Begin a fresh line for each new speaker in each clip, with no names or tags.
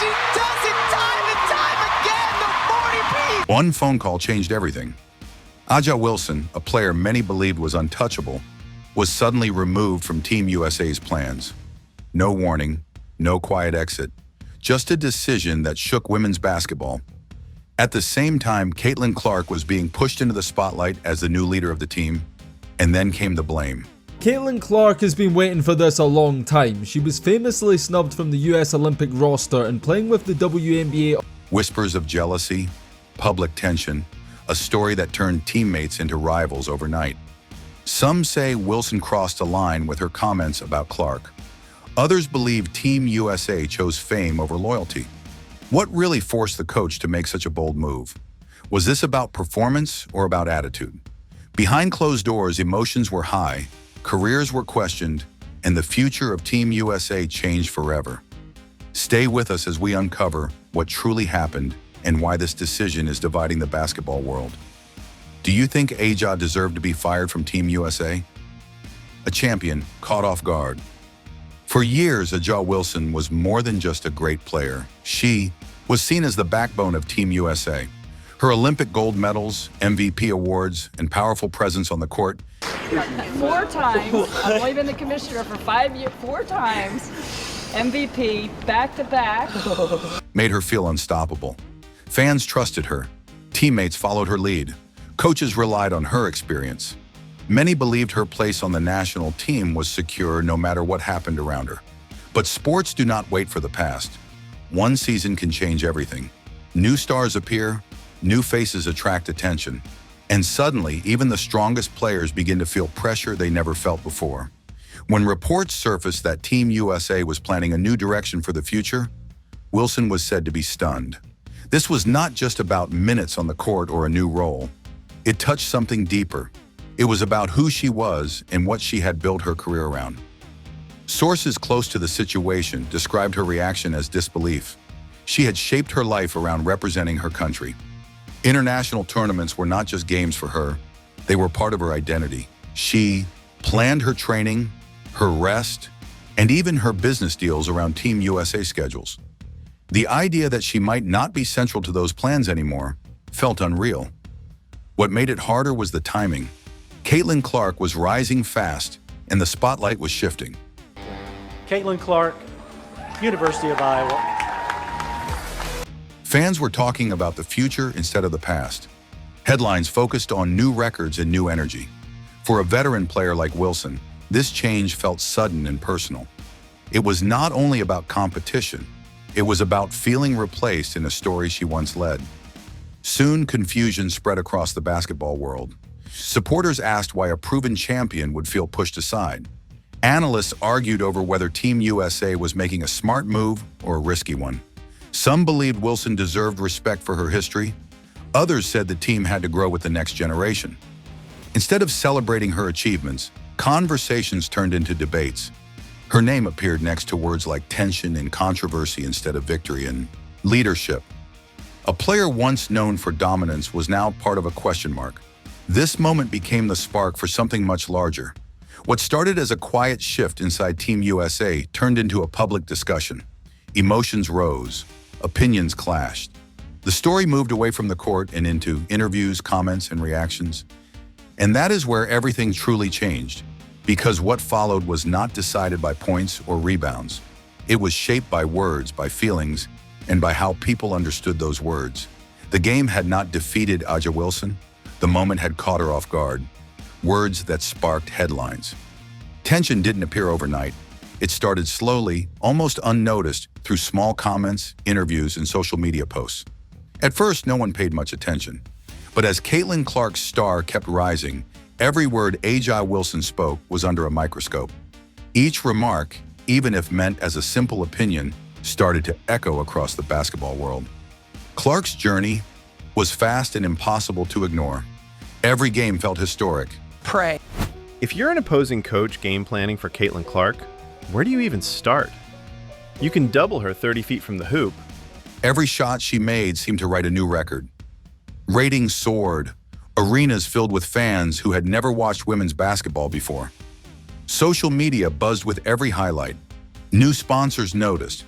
She does it time and time again, the 40 P.
One phone call changed everything. A'ja Wilson, a player many believed was untouchable, was suddenly removed from Team USA's plans. No warning, no quiet exit, just a decision that shook women's basketball. At the same time, Caitlyn Clark was being pushed into the spotlight as the new leader of the team, and then came the blame.
Caitlyn Clark has been waiting for this a long time. She was famously snubbed from the US Olympic roster and playing with the WNBA.
Whispers of jealousy, public tension, a story that turned teammates into rivals overnight. Some say Wilson crossed a line with her comments about Clark. Others believe Team USA chose fame over loyalty. What really forced the coach to make such a bold move? Was this about performance or about attitude? Behind closed doors, emotions were high, careers were questioned, and the future of Team USA changed forever. Stay with us as we uncover what truly happened and why this decision is dividing the basketball world. Do you think A'ja deserved to be fired from Team USA? A champion caught off guard. For years, A'ja Wilson was more than just a great player. She was seen as the backbone of Team USA. Her Olympic gold medals, MVP awards, and powerful presence on the court
4 times. I've only been the commissioner for 5 years. 4 times. MVP, back-to-back.
made her feel unstoppable. Fans trusted her. Teammates followed her lead. Coaches relied on her experience. Many believed her place on the national team was secure no matter what happened around her. But sports do not wait for the past. One season can change everything. New stars appear, new faces attract attention. And suddenly, even the strongest players begin to feel pressure they never felt before. When reports surfaced that Team USA was planning a new direction for the future, Wilson was said to be stunned. This was not just about minutes on the court or a new role. It touched something deeper. It was about who she was and what she had built her career around. Sources close to the situation described her reaction as disbelief. She had shaped her life around representing her country. International tournaments were not just games for her, they were part of her identity. She planned her training, her rest, and even her business deals around Team USA schedules. The idea that she might not be central to those plans anymore felt unreal. What made it harder was the timing. Caitlyn Clark was rising fast, and the spotlight was shifting.
Caitlyn Clark, University of Iowa.
Fans were talking about the future instead of the past. Headlines focused on new records and new energy. For a veteran player like Wilson, this change felt sudden and personal. It was not only about competition, it was about feeling replaced in a story she once led. Soon, confusion spread across the basketball world. Supporters asked why a proven champion would feel pushed aside. Analysts argued over whether Team USA was making a smart move or a risky one. Some believed Wilson deserved respect for her history. Others said the team had to grow with the next generation. Instead of celebrating her achievements, conversations turned into debates. Her name appeared next to words like tension and controversy instead of victory and leadership. A player once known for dominance was now part of a question mark. This moment became the spark for something much larger. What started as a quiet shift inside Team USA turned into a public discussion. Emotions rose, opinions clashed. The story moved away from the court and into interviews, comments, and reactions. And that is where everything truly changed, because what followed was not decided by points or rebounds. It was shaped by words, by feelings, and by how people understood those words. The game had not defeated A'ja Wilson. The moment had caught her off guard. Words that sparked headlines. Tension didn't appear overnight. It started slowly, almost unnoticed, through small comments, interviews, and social media posts. At first, no one paid much attention. But as Caitlyn Clark's star kept rising, every word A'ja Wilson spoke was under a microscope. Each remark, even if meant as a simple opinion, started to echo across the basketball world. Clark's journey was fast and impossible to ignore. Every game felt historic.
Pray.
If you're an opposing coach game planning for Caitlyn Clark, where do you even start? You can double her 30 feet from the hoop.
Every shot she made seemed to write a new record. Ratings soared. Arenas filled with fans who had never watched women's basketball before. Social media buzzed with every highlight. New sponsors noticed.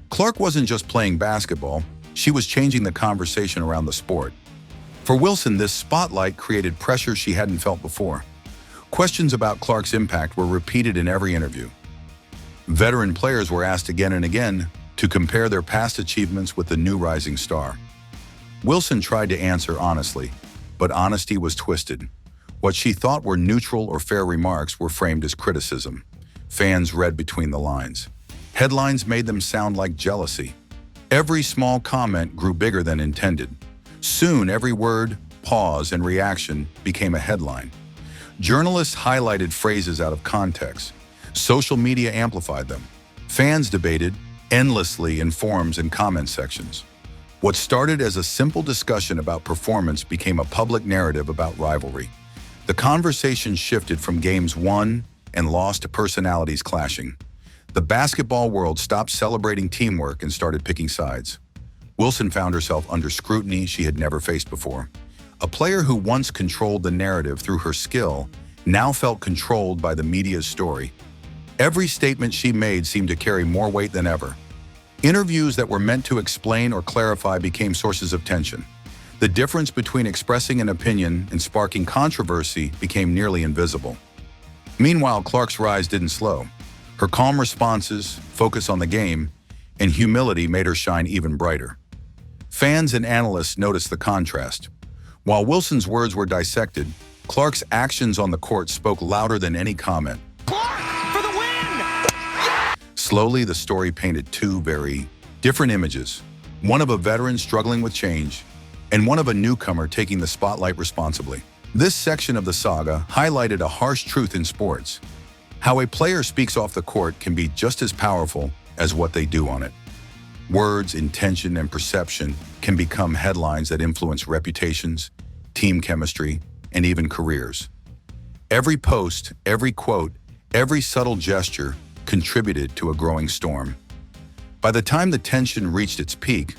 Clark wasn't just playing basketball, she was changing the conversation around the sport. For Wilson, this spotlight created pressure she hadn't felt before. Questions about Clark's impact were repeated in every interview. Veteran players were asked again and again to compare their past achievements with the new rising star. Wilson tried to answer honestly, but honesty was twisted. What she thought were neutral or fair remarks were framed as criticism. Fans read between the lines. Headlines made them sound like jealousy. Every small comment grew bigger than intended. Soon, every word, pause, and reaction became a headline. Journalists highlighted phrases out of context. Social media amplified them. Fans debated endlessly in forums and comment sections. What started as a simple discussion about performance became a public narrative about rivalry. The conversation shifted from games won and lost to personalities clashing. The basketball world stopped celebrating teamwork and started picking sides. Wilson found herself under scrutiny she had never faced before. A player who once controlled the narrative through her skill now felt controlled by the media's story. Every statement she made seemed to carry more weight than ever. Interviews that were meant to explain or clarify became sources of tension. The difference between expressing an opinion and sparking controversy became nearly invisible. Meanwhile, Clark's rise didn't slow. Her calm responses, focus on the game, and humility made her shine even brighter. Fans and analysts noticed the contrast. While Wilson's words were dissected, Clark's actions on the court spoke louder than any comment.
Clark for the win!
Slowly, the story painted two very different images, one of a veteran struggling with change, and one of a newcomer taking the spotlight responsibly. This section of the saga highlighted a harsh truth in sports: how a player speaks off the court can be just as powerful as what they do on it. Words, intention, and perception can become headlines that influence reputations, team chemistry, and even careers. Every post, every quote, every subtle gesture contributed to a growing storm. By the time the tension reached its peak,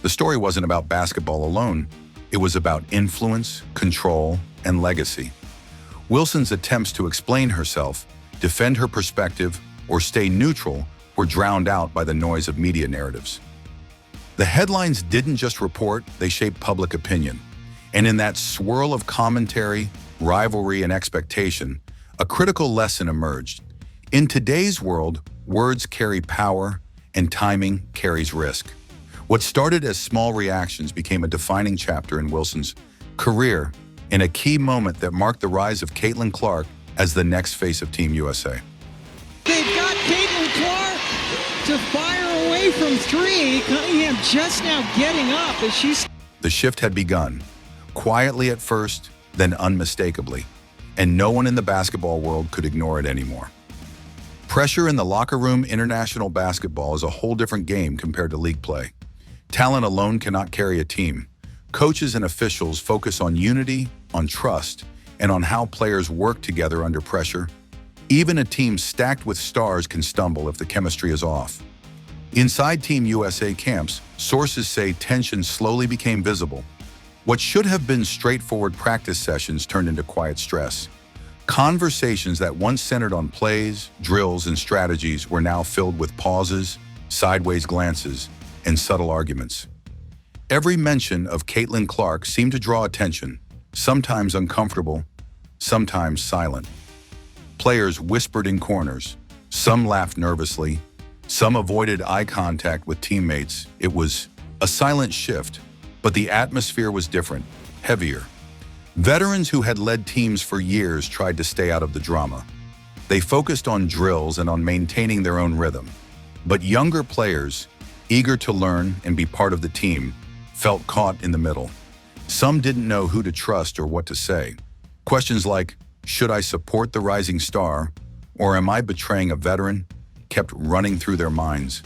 the story wasn't about basketball alone. It was about influence, control, and legacy. Wilson's attempts to explain herself, defend her perspective, or stay neutral were drowned out by the noise of media narratives. The headlines didn't just report, they shaped public opinion. And in that swirl of commentary, rivalry, and expectation, a critical lesson emerged. In today's world, words carry power, and timing carries risk. What started as small reactions became a defining chapter in Wilson's career and a key moment that marked the rise of Caitlyn Clark as the next face of Team USA.
They've got Caitlyn Clark to fire away from three. Cunningham just now getting up as she's...
The shift had begun, quietly at first, then unmistakably, and no one in the basketball world could ignore it anymore. Pressure in the locker room. International basketball is a whole different game compared to league play. Talent alone cannot carry a team. Coaches and officials focus on unity, on trust, and on how players work together under pressure. Even a team stacked with stars can stumble if the chemistry is off. Inside Team USA camps, sources say tension slowly became visible. What should have been straightforward practice sessions turned into quiet stress. Conversations that once centered on plays, drills, and strategies were now filled with pauses, sideways glances, and subtle arguments. Every mention of Caitlyn Clark seemed to draw attention, sometimes uncomfortable, sometimes silent. Players whispered in corners, some laughed nervously, some avoided eye contact with teammates. It was a silent shift, but the atmosphere was different, heavier. Veterans who had led teams for years tried to stay out of the drama. They focused on drills and on maintaining their own rhythm. But younger players, eager to learn and be part of the team, felt caught in the middle. Some didn't know who to trust or what to say. Questions like, should I support the rising star, or am I betraying a veteran, kept running through their minds.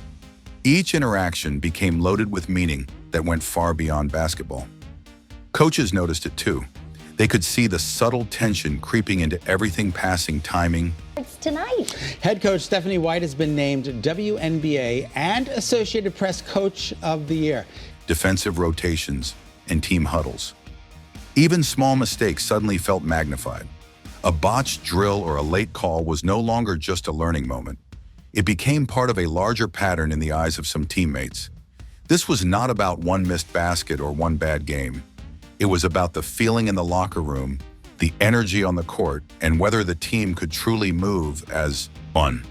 Each interaction became loaded with meaning that went far beyond basketball. Coaches noticed it too. They could see the subtle tension creeping into everything, passing, timing.
It's tonight.
Head coach Stephanie White has been named WNBA and Associated Press Coach of the Year.
Defensive rotations and team huddles. Even small mistakes suddenly felt magnified. A botched drill or a late call was no longer just a learning moment. It became part of a larger pattern in the eyes of some teammates. This was not about one missed basket or one bad game. It was about the feeling in the locker room, the energy on the court, and whether the team could truly move as one.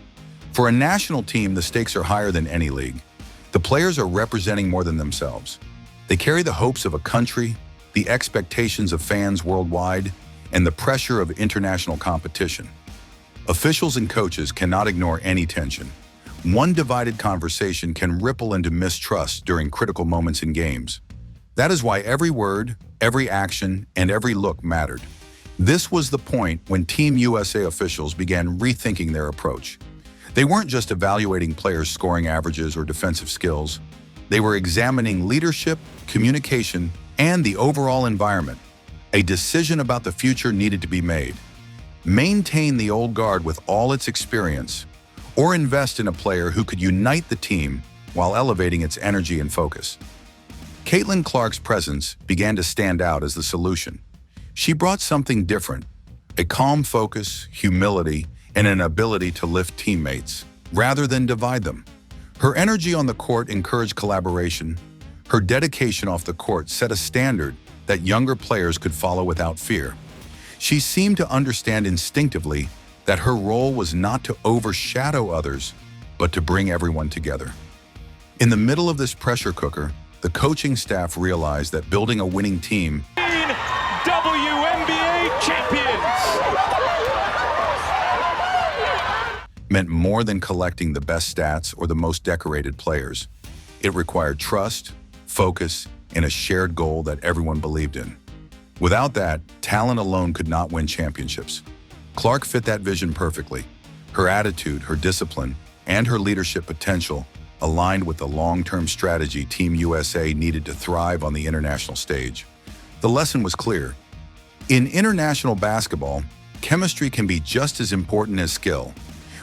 For a national team, the stakes are higher than any league. The players are representing more than themselves. They carry the hopes of a country, the expectations of fans worldwide, and the pressure of international competition. Officials and coaches cannot ignore any tension. One divided conversation can ripple into mistrust during critical moments in games. That is why every word, every action, and every look mattered. This was the point when Team USA officials began rethinking their approach. They weren't just evaluating players' scoring averages or defensive skills. They were examining leadership, communication, and the overall environment. A decision about the future needed to be made. Maintain the old guard with all its experience, or invest in a player who could unite the team while elevating its energy and focus. Caitlyn Clark's presence began to stand out as the solution. She brought something different, a calm focus, humility, and an ability to lift teammates, rather than divide them. Her energy on the court encouraged collaboration. Her dedication off the court set a standard that younger players could follow without fear. She seemed to understand instinctively that her role was not to overshadow others, but to bring everyone together. In the middle of this pressure cooker, the coaching staff realized that building a winning team
WNBA champions!
meant more than collecting the best stats or the most decorated players. It required trust, focus, and a shared goal that everyone believed in. Without that, talent alone could not win championships. Clark fit that vision perfectly. Her attitude, her discipline, and her leadership potential aligned with the long-term strategy Team USA needed to thrive on the international stage. The lesson was clear. In international basketball, chemistry can be just as important as skill.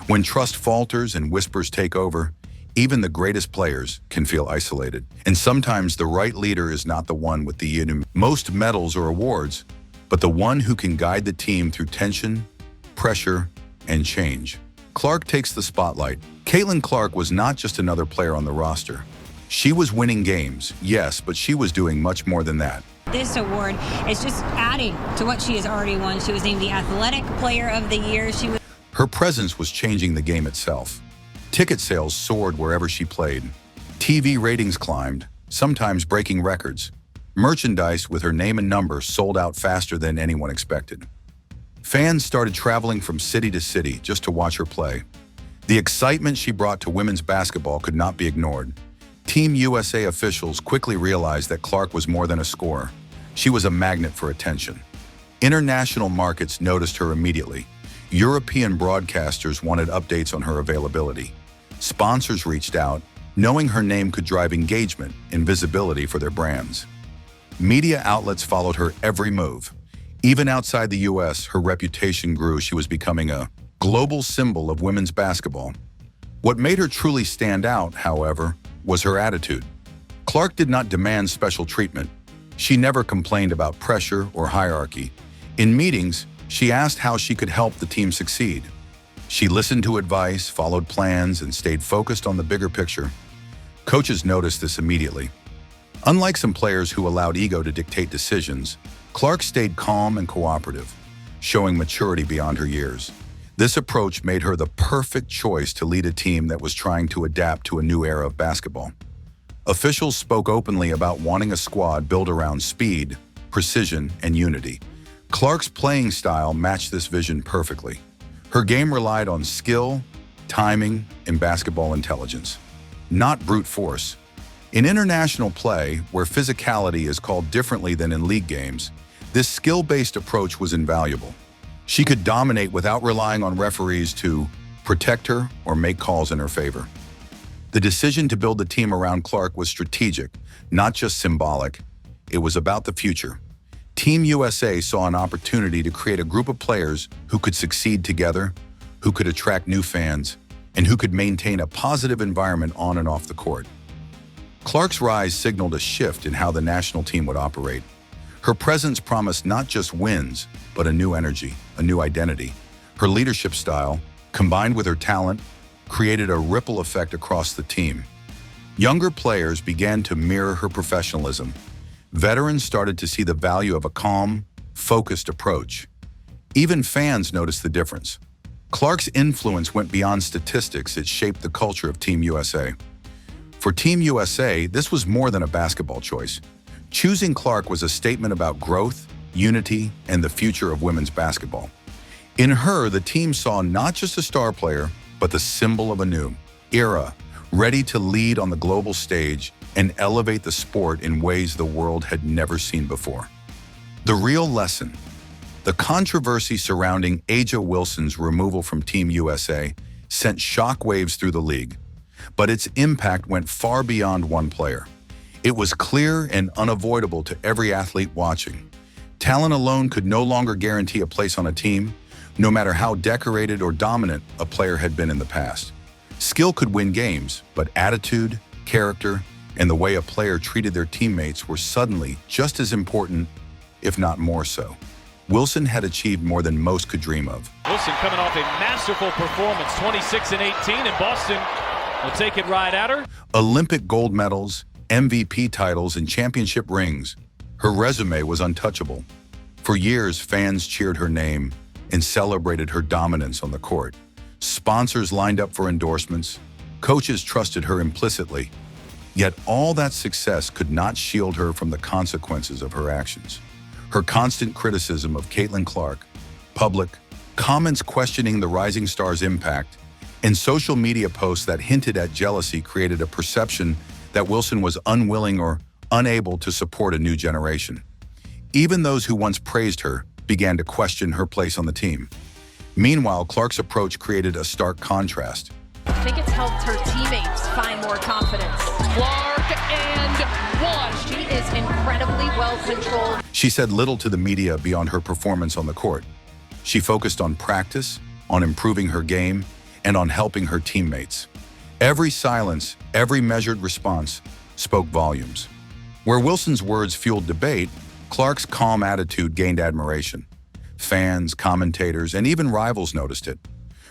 When trust falters and whispers take over, even the greatest players can feel isolated. And sometimes the right leader is not the one with the most medals or awards, but the one who can guide the team through tension, pressure, and change. Clark takes the spotlight. Caitlyn Clark was not just another player on the roster. She was winning games, yes, but she was doing much more than that.
This award is just adding to what she has already won. She was named the Athletic Player of the Year.
Her presence was changing the game itself. Ticket sales soared wherever she played. TV ratings climbed, sometimes breaking records. Merchandise with her name and number sold out faster than anyone expected. Fans started traveling from city to city just to watch her play. The excitement she brought to women's basketball could not be ignored. Team USA officials quickly realized that Clark was more than a scorer. She was a magnet for attention. International markets noticed her immediately. European broadcasters wanted updates on her availability. Sponsors reached out, knowing her name could drive engagement and visibility for their brands. Media outlets followed her every move. Even outside the US, her reputation grew. She was becoming a global symbol of women's basketball. What made her truly stand out, however, was her attitude. Clark did not demand special treatment. She never complained about pressure or hierarchy. In meetings, she asked how she could help the team succeed. She listened to advice, followed plans, and stayed focused on the bigger picture. Coaches noticed this immediately. Unlike some players who allowed ego to dictate decisions, Clark stayed calm and cooperative, showing maturity beyond her years. This approach made her the perfect choice to lead a team that was trying to adapt to a new era of basketball. Officials spoke openly about wanting a squad built around speed, precision, and unity. Clark's playing style matched this vision perfectly. Her game relied on skill, timing, and basketball intelligence, not brute force. In international play, where physicality is called differently than in league games, this skill-based approach was invaluable. She could dominate without relying on referees to protect her or make calls in her favor. The decision to build the team around Clark was strategic, not just symbolic. It was about the future. Team USA saw an opportunity to create a group of players who could succeed together, who could attract new fans, and who could maintain a positive environment on and off the court. Clark's rise signaled a shift in how the national team would operate. Her presence promised not just wins, but a new energy, a new identity. Her leadership style, combined with her talent, created a ripple effect across the team. Younger players began to mirror her professionalism. Veterans started to see the value of a calm, focused approach. Even fans noticed the difference. Clark's influence went beyond statistics. It shaped the culture of Team USA. For Team USA, this was more than a basketball choice. Choosing Clark was a statement about growth, unity, and the future of women's basketball. In her, the team saw not just a star player, but the symbol of a new era, ready to lead on the global stage and elevate the sport in ways the world had never seen before. The real lesson: the controversy surrounding A'ja Wilson's removal from Team USA sent shockwaves through the league, but its impact went far beyond one player. It was clear and unavoidable to every athlete watching. Talent alone could no longer guarantee a place on a team, no matter how decorated or dominant a player had been in the past. Skill could win games, but attitude, character, and the way a player treated their teammates were suddenly just as important, if not more so. Wilson had achieved more than most could dream of.
Wilson coming off a masterful performance, 26 and 18, and Boston will take it right at her.
Olympic gold medals, MVP titles, and championship rings. Her resume was untouchable. For years, fans cheered her name and celebrated her dominance on the court. Sponsors lined up for endorsements. Coaches trusted her implicitly. Yet all that success could not shield her from the consequences of her actions. Her constant criticism of Caitlyn Clark, public comments questioning the rising star's impact, and social media posts that hinted at jealousy created a perception that Wilson was unwilling or unable to support a new generation. Even those who once praised her began to question her place on the team. Meanwhile, Clark's approach created a stark contrast.
I think it's helped her teammates find more confidence.
Clark and one.
She is incredibly well controlled.
She said little to the media beyond her performance on the court. She focused on practice, on improving her game, and on helping her teammates. Every silence, every measured response spoke volumes. Where Wilson's words fueled debate, Clark's calm attitude gained admiration. Fans, commentators, and even rivals noticed it.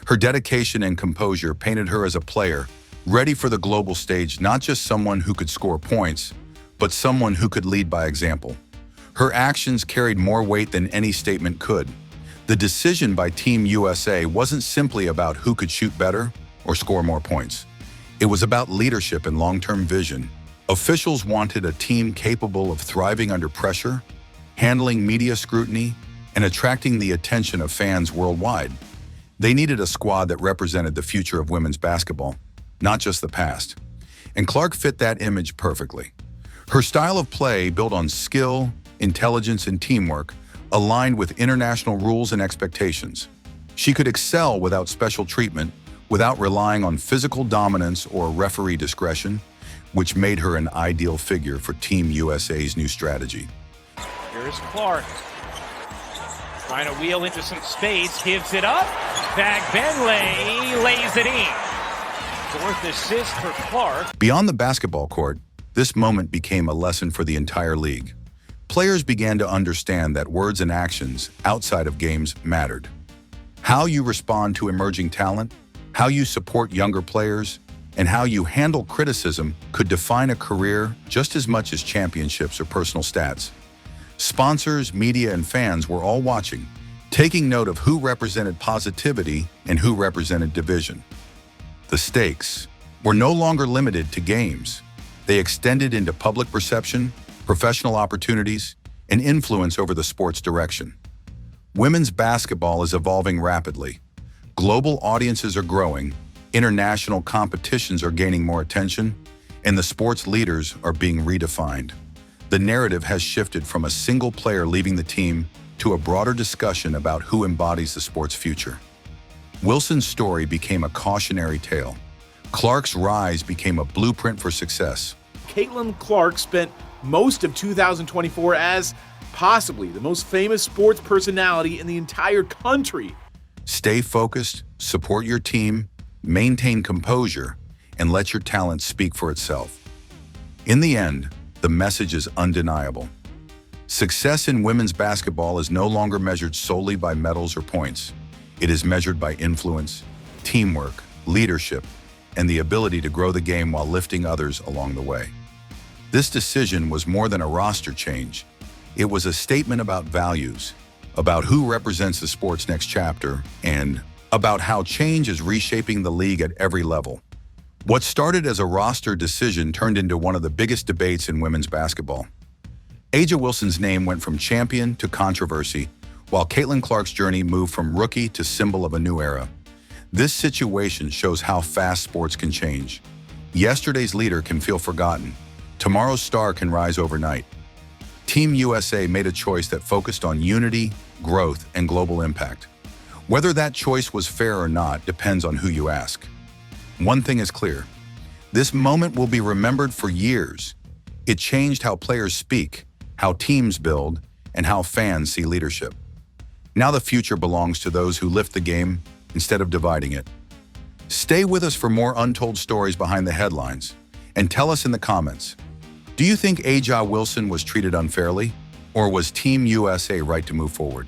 Her dedication and composure painted her as a player, ready for the global stage, not just someone who could score points, but someone who could lead by example. Her actions carried more weight than any statement could. The decision by Team USA wasn't simply about who could shoot better or score more points. It was about leadership and long-term vision. Officials wanted a team capable of thriving under pressure, handling media scrutiny, and attracting the attention of fans worldwide. They needed a squad that represented the future of women's basketball, not just the past. And Clark fit that image perfectly. Her style of play, built on skill, intelligence, and teamwork, aligned with international rules and expectations. She could excel without special treatment, without relying on physical dominance or referee discretion, which made her an ideal figure for Team USA's new strategy.
Here's Clark. Trying to wheel into some space, gives it up. Back Benley lays it in. Fourth assist for Clark.
Beyond the basketball court, this moment became a lesson for the entire league. Players began to understand that words and actions outside of games mattered. How you respond to emerging talent, how you support younger players, and how you handle criticism could define a career just as much as championships or personal stats. Sponsors, media, and fans were all watching, taking note of who represented positivity and who represented division. The stakes were no longer limited to games. They extended into public perception, professional opportunities, and influence over the sport's direction. Women's basketball is evolving rapidly. Global audiences are growing, international competitions are gaining more attention, and the sport's leaders are being redefined. The narrative has shifted from a single player leaving the team to a broader discussion about who embodies the sport's future. Wilson's story became a cautionary tale. Clark's rise became a blueprint for success.
Caitlyn Clark spent most of 2024 as possibly the most famous sports personality in the entire country.
Stay focused, support your team, maintain composure, and let your talent speak for itself. In the end, the message is undeniable. Success in women's basketball is no longer measured solely by medals or points. It is measured by influence, teamwork, leadership, and the ability to grow the game while lifting others along the way. This decision was more than a roster change. It was a statement about values, about who represents the sport's next chapter, and about how change is reshaping the league at every level. What started as a roster decision turned into one of the biggest debates in women's basketball. A'ja Wilson's name went from champion to controversy, while Caitlyn Clark's journey moved from rookie to symbol of a new era. This situation shows how fast sports can change. Yesterday's leader can feel forgotten. Tomorrow's star can rise overnight. Team USA made a choice that focused on unity, growth, and global impact. Whether that choice was fair or not depends on who you ask. One thing is clear. This moment will be remembered for years. It changed how players speak, how teams build, and how fans see leadership. Now the future belongs to those who lift the game instead of dividing it. Stay with us for more untold stories behind the headlines, and tell us in the comments, do you think A'ja Wilson was treated unfairly, or was Team USA right to move forward?